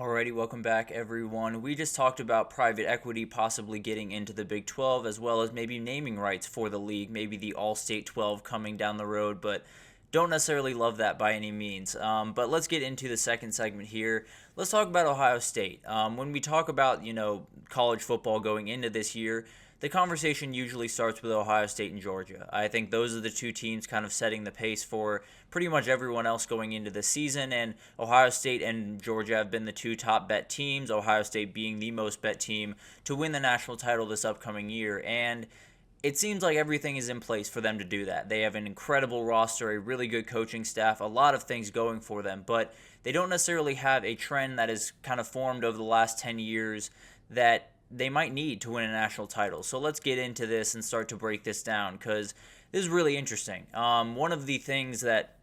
Alrighty, welcome back everyone. We just talked about private equity possibly getting into the Big 12 as well as maybe naming rights for the league, maybe the All-State 12 coming down the road, but don't necessarily love that by any means. But let's get into the second segment here. Let's talk about Ohio State. When we talk about, college football going into this year, the conversation usually starts with Ohio State and Georgia. I think those are the two teams kind of setting the pace for pretty much everyone else going into the season, and Ohio State and Georgia have been the two top bet teams, Ohio State being the most bet team to win the national title this upcoming year, and it seems like everything is in place for them to do that. They have an incredible roster, a really good coaching staff, a lot of things going for them, but they don't necessarily have a trend that is kind of formed over the last 10 years that they might need to win a national title. So let's get into this and start to break this down because this is really interesting. One of the things that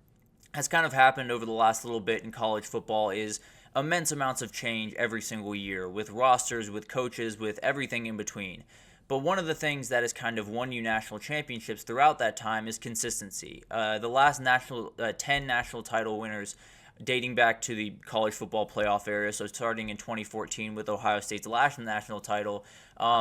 has kind of happened over the last little bit in college football is immense amounts of change every single year with rosters, with coaches, with everything in between. But one of the things that has kind of won you national championships throughout that time is consistency. The last 10 national title winners dating back to the college football playoff era, so starting in 2014 with Ohio State's last national title,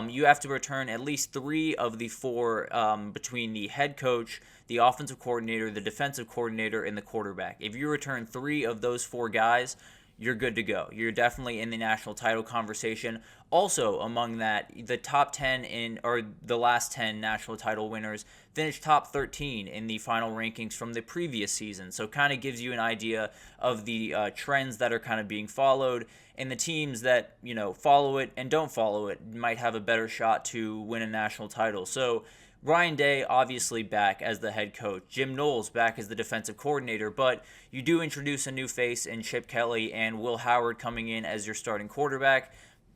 you have to return at least 3 of the 4 between the head coach, the offensive coordinator, the defensive coordinator, and the quarterback. If you return 3 of those 4 guys, you're good to go. You're definitely in the national title conversation. Also, among that, the top 10 or the last 10 national title winners finished top 13 in the final rankings from the previous season. So kind of gives you an idea of the trends that are kind of being followed, and the teams that, follow it and don't follow it might have a better shot to win a national title. So Ryan Day obviously back as the head coach. Jim Knowles back as the defensive coordinator, but you do introduce a new face in Chip Kelly and Will Howard coming in as your starting quarterback.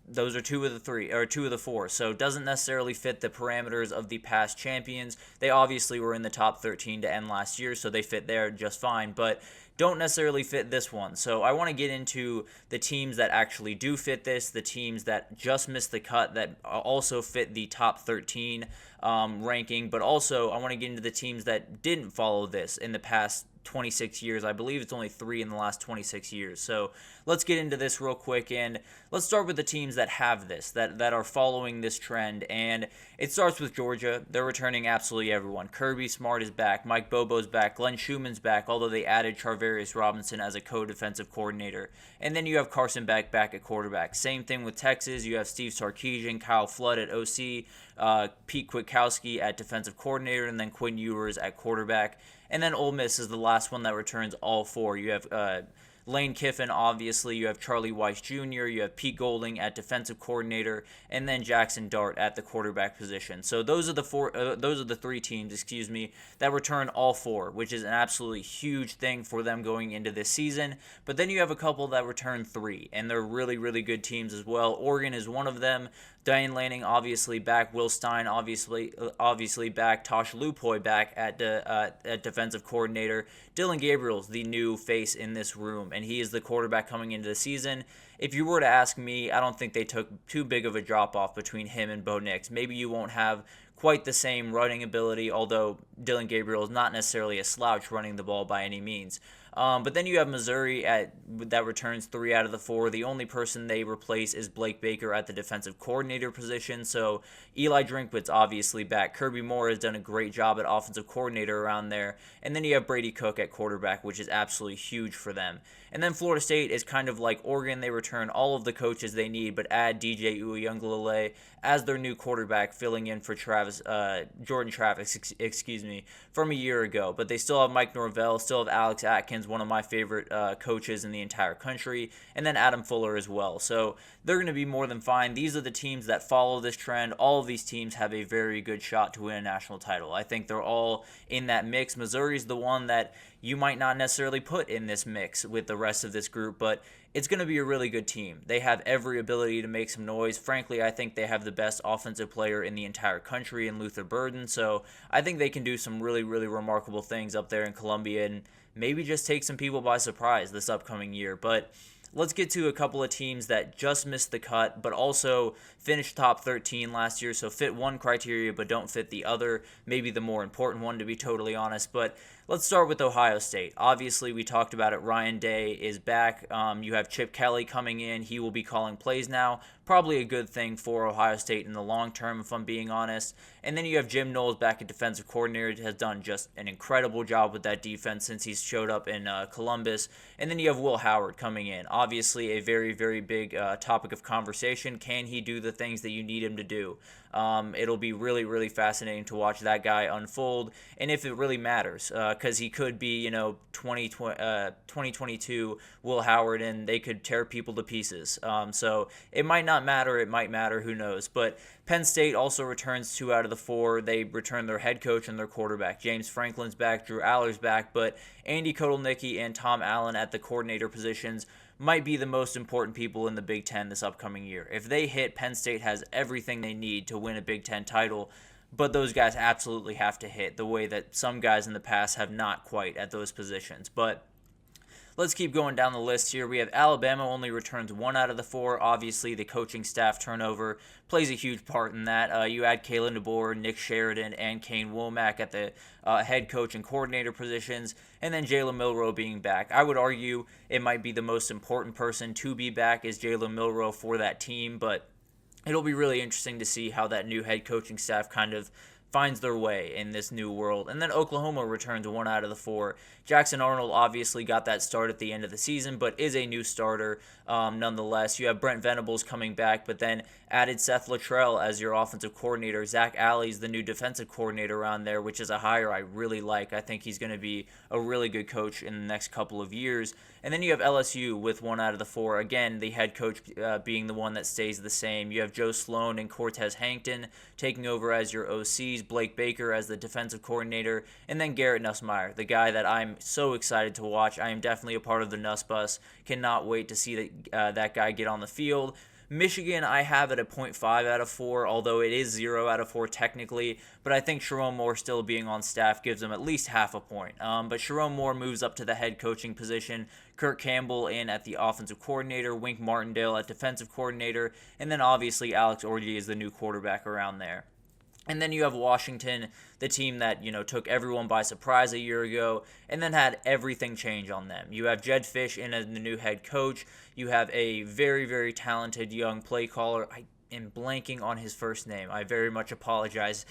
Those are 2 of the 4, so it doesn't necessarily fit the parameters of the past champions. They obviously were in the top 13 to end last year, so they fit there just fine, but don't necessarily fit this one. So I want to get into the teams that actually do fit this, the teams that just missed the cut that also fit the top 13 ranking, but also I want to get into the teams that didn't follow this in the past 26 years. I believe it's only 3 in the last 26 years. So let's get into this real quick, and let's start with the teams that have this, that are following this trend, and it starts with Georgia. They're returning absolutely everyone. Kirby Smart is back. Mike Bobo's back. Glenn Schumann's back, although they added Charvarius Robinson as a co-defensive coordinator. And then you have Carson Beck back at quarterback. Same thing with Texas. You have Steve Sarkisian, Kyle Flood at OC, Pete Kwiatkowski at defensive coordinator, and then Quinn Ewers at quarterback. And then Ole Miss is the last one that returns all 4. You have Lane Kiffin, obviously. You have Charlie Weiss Jr. You have Pete Golding at defensive coordinator, and then Jackson Dart at the quarterback position. So those are the 3 teams, that return all 4, which is an absolutely huge thing for them going into this season. But then you have a couple that return 3, and they're really, really good teams as well. Oregon is one of them. Diane Lanning obviously back, Will Stein obviously back, Tosh Lupoy back at defensive coordinator. Dylan Gabriel's the new face in this room, and he is the quarterback coming into the season. If you were to ask me, I don't think they took too big of a drop-off between him and Bo Nix. Maybe you won't have quite the same running ability, although Dylan Gabriel is not necessarily a slouch running the ball by any means. But then you have Missouri that returns 3 out of the 4. The only person they replace is Blake Baker at the defensive coordinator position. So Eli Drinkwitz obviously back. Kirby Moore has done a great job at offensive coordinator around there. And then you have Brady Cook at quarterback, which is absolutely huge for them. And then Florida State is kind of like Oregon. They return all of the coaches they need, but add DJ Uiagalelei as their new quarterback, filling in for Jordan Travis, from a year ago. But they still have Mike Norvell, still have Alex Atkins, one of my favorite coaches in the entire country, and then Adam Fuller as well. So they're going to be more than fine. These are the teams that follow this trend. All of these teams have a very good shot to win a national title. I think they're all in that mix. Missouri's the one that you might not necessarily put in this mix with the rest of this group, but it's going to be a really good team. They have every ability to make some noise. Frankly, I think they have the best offensive player in the entire country in Luther Burden, so I think they can do some really, really remarkable things up there in Columbia and maybe just take some people by surprise this upcoming year. But let's get to a couple of teams that just missed the cut, but also finished top 13 last year, so fit one criteria but don't fit the other, maybe the more important one, to be totally honest. But Let's start with Ohio State. Obviously, we talked about it. Ryan Day is back. You have Chip Kelly coming in. He will be calling plays now. Probably a good thing for Ohio State in the long term, if I'm being honest. And then you have Jim Knowles back at defensive coordinator. Has done just an incredible job with that defense since he's showed up in Columbus. And then you have Will Howard coming in. Obviously, a very, very big topic of conversation. Can he do the things that you need him to do? It'll be really, really fascinating to watch that guy unfold, and if it really matters, because he could be, 2022 Will Howard, and they could tear people to pieces. So it might not matter. It might matter. Who knows? But Penn State also returns 2 out of the 4. They return their head coach and their quarterback. James Franklin's back. Drew Aller's back. But Andy Kotelnicki and Tom Allen at the coordinator positions might be the most important people in the Big Ten this upcoming year. If they hit, Penn State has everything they need to win a Big Ten title, but those guys absolutely have to hit the way that some guys in the past have not quite at those positions. But let's keep going down the list here. We have Alabama only returns 1 out of the 4. Obviously, the coaching staff turnover plays a huge part in that. You add Kalen DeBoer, Nick Sheridan, and Kane Womack at the head coach and coordinator positions, and then Jalen Milroe being back. I would argue it might be the most important person to be back is Jalen Milroe for that team, but it'll be really interesting to see how that new head coaching staff kind of finds their way in this new world. And then Oklahoma returns 1 out of the 4. Jackson Arnold obviously got that start at the end of the season, but is a new starter nonetheless. You have Brent Venables coming back, but then added Seth Luttrell as your offensive coordinator. Zach Alley's the new defensive coordinator around there, which is a hire I really like. I think he's going to be a really good coach in the next couple of years. And then you have LSU with 1 out of the 4. Again, the head coach being the one that stays the same. You have Joe Sloan and Cortez Hankton taking over as your OCs, Blake Baker as the defensive coordinator, and then Garrett Nussmeier, the guy that I'm so excited to watch. I am definitely a part of the Nuss bus. Cannot wait to see that guy get on the field. Michigan, I have it at 0.5 out of 4, although it is 0 out of 4 technically, but I think Sharon Moore still being on staff gives them at least half a point. But Sharon Moore moves up to the head coaching position, Kirk Campbell in at the offensive coordinator, Wink Martindale at defensive coordinator, and then obviously Alex Orji is the new quarterback around there. And then you have Washington, the team that, took everyone by surprise a year ago and then had everything change on them. You have Jed Fish in as the new head coach. You have a very, very talented young play caller. I am blanking on his first name. I very much apologize.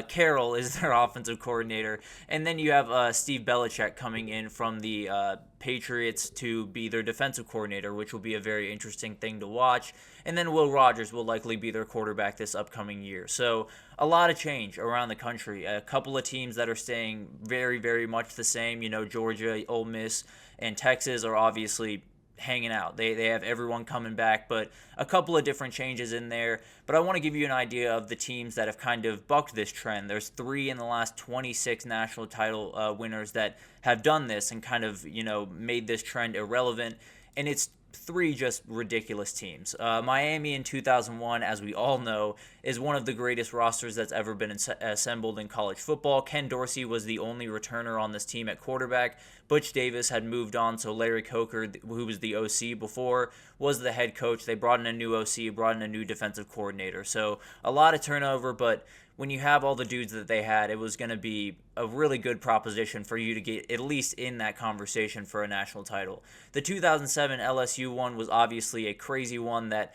Carroll is their offensive coordinator. And then you have Steve Belichick coming in from the Patriots to be their defensive coordinator, which will be a very interesting thing to watch. And then Will Rogers will likely be their quarterback this upcoming year. So a lot of change around the country. A couple of teams that are staying very, very much the same. Georgia, Ole Miss, and Texas are obviously hanging out. They have everyone coming back, but a couple of different changes in there. But I want to give you an idea of the teams that have kind of bucked this trend. There's 3 in the last 26 national title winners that have done this and kind of, made this trend irrelevant. And it's 3 just ridiculous teams. Miami in 2001, as we all know, is one of the greatest rosters that's ever been assembled in college football. Ken Dorsey was the only returner on this team at quarterback. Butch Davis had moved on, so Larry Coker, who was the OC before, was the head coach. They brought in a new OC, brought in a new defensive coordinator. So a lot of turnover, but when you have all the dudes that they had, it was going to be a really good proposition for you to get at least in that conversation for a national title. The 2007 LSU one was obviously a crazy one that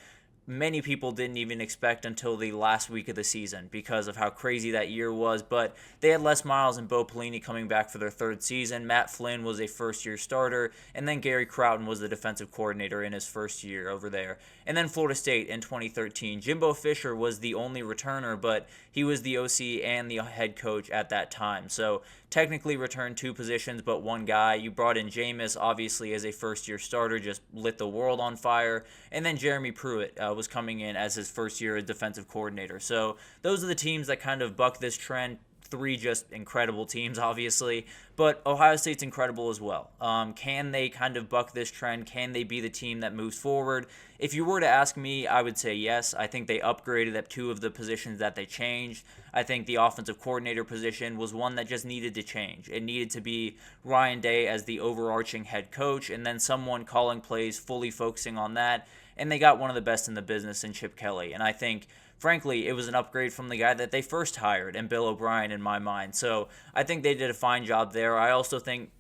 many people didn't even expect until the last week of the season because of how crazy that year was. But they had Les Miles and Bo Pelini coming back for their 3rd season. Matt Flynn was a first-year starter, and then Gary Crowton was the defensive coordinator in his first year over there. And then Florida State in 2013. Jimbo Fisher was the only returner, but he was the OC and the head coach at that time. So technically returned 2 positions, but 1 guy. You brought in Jameis, obviously, as a first-year starter, just lit the world on fire. And then Jeremy Pruitt was coming in as his first year as defensive coordinator. So those are the teams that kind of buck this trend. 3 just incredible teams, obviously, but Ohio State's incredible as well. Can they kind of buck this trend? Can they be the team that moves forward? If you were to ask me, I would say yes. I think they upgraded at 2 of the positions that they changed. I think the offensive coordinator position was one that just needed to change. It needed to be Ryan Day as the overarching head coach, and then someone calling plays, fully focusing on that. And they got one of the best in the business in Chip Kelly. And I think frankly, it was an upgrade from the guy that they first hired, and Bill O'Brien, in my mind. So I think they did a fine job there. I also think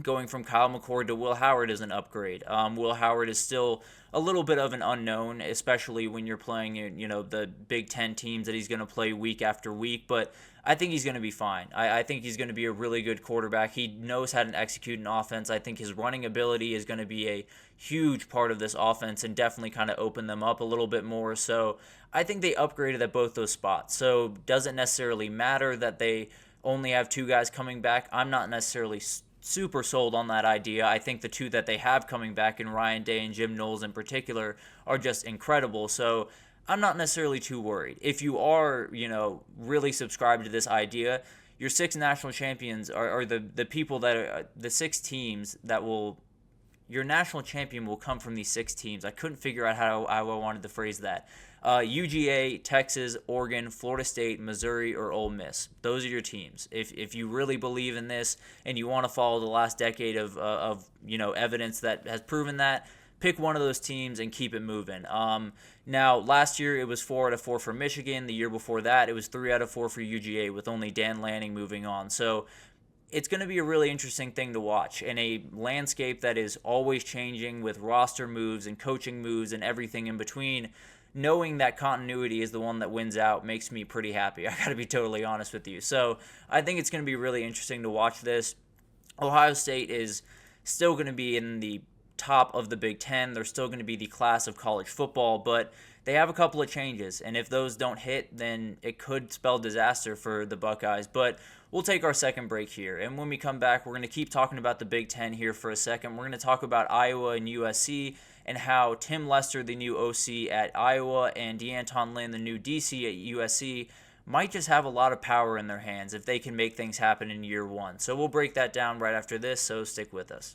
going from Kyle McCord to Will Howard is an upgrade. Will Howard is still a little bit of an unknown, especially when you're playing, the Big Ten teams that he's going to play week after week. But I think he's going to be fine. I think he's going to be a really good quarterback. He knows how to execute an offense. I think his running ability is going to be a huge part of this offense and definitely kind of open them up a little bit more. So I think they upgraded at both those spots. So doesn't necessarily matter that they only have two guys coming back. I'm not necessarily super sold on that idea. I think the two that they have coming back in Ryan Day and Jim Knowles in particular are just incredible. So I'm not necessarily too worried. If you are, really subscribed to this idea, your six national champions are the people that are the six teams that will. Your national champion will come from these six teams. I couldn't figure out how I wanted to phrase that. UGA, Texas, Oregon, Florida State, Missouri, or Ole Miss. Those are your teams. If you really believe in this and you want to follow the last decade of evidence that has proven that, pick one of those teams and keep it moving. Now, last year it was 4 out of 4 for Michigan. The year before that it was 3 out of 4 for UGA, with only Dan Lanning moving on. So it's going to be a really interesting thing to watch in a landscape that is always changing with roster moves and coaching moves and everything in between. Knowing that continuity is the one that wins out makes me pretty happy. I got to be totally honest with you. So I think it's going to be really interesting to watch this. Ohio State is still going to be in the top of the Big Ten. They're still going to be the class of college football, but they have a couple of changes, and if those don't hit, then it could spell disaster for the Buckeyes. But we'll take our second break here, and when we come back, we're going to keep talking about the Big Ten here for a second. We're going to talk about Iowa and USC and how Tim Lester, the new OC at Iowa, and DeAnton Lynn, the new DC at USC, might just have a lot of power in their hands if they can make things happen in year one. So we'll break that down right after this, so stick with us.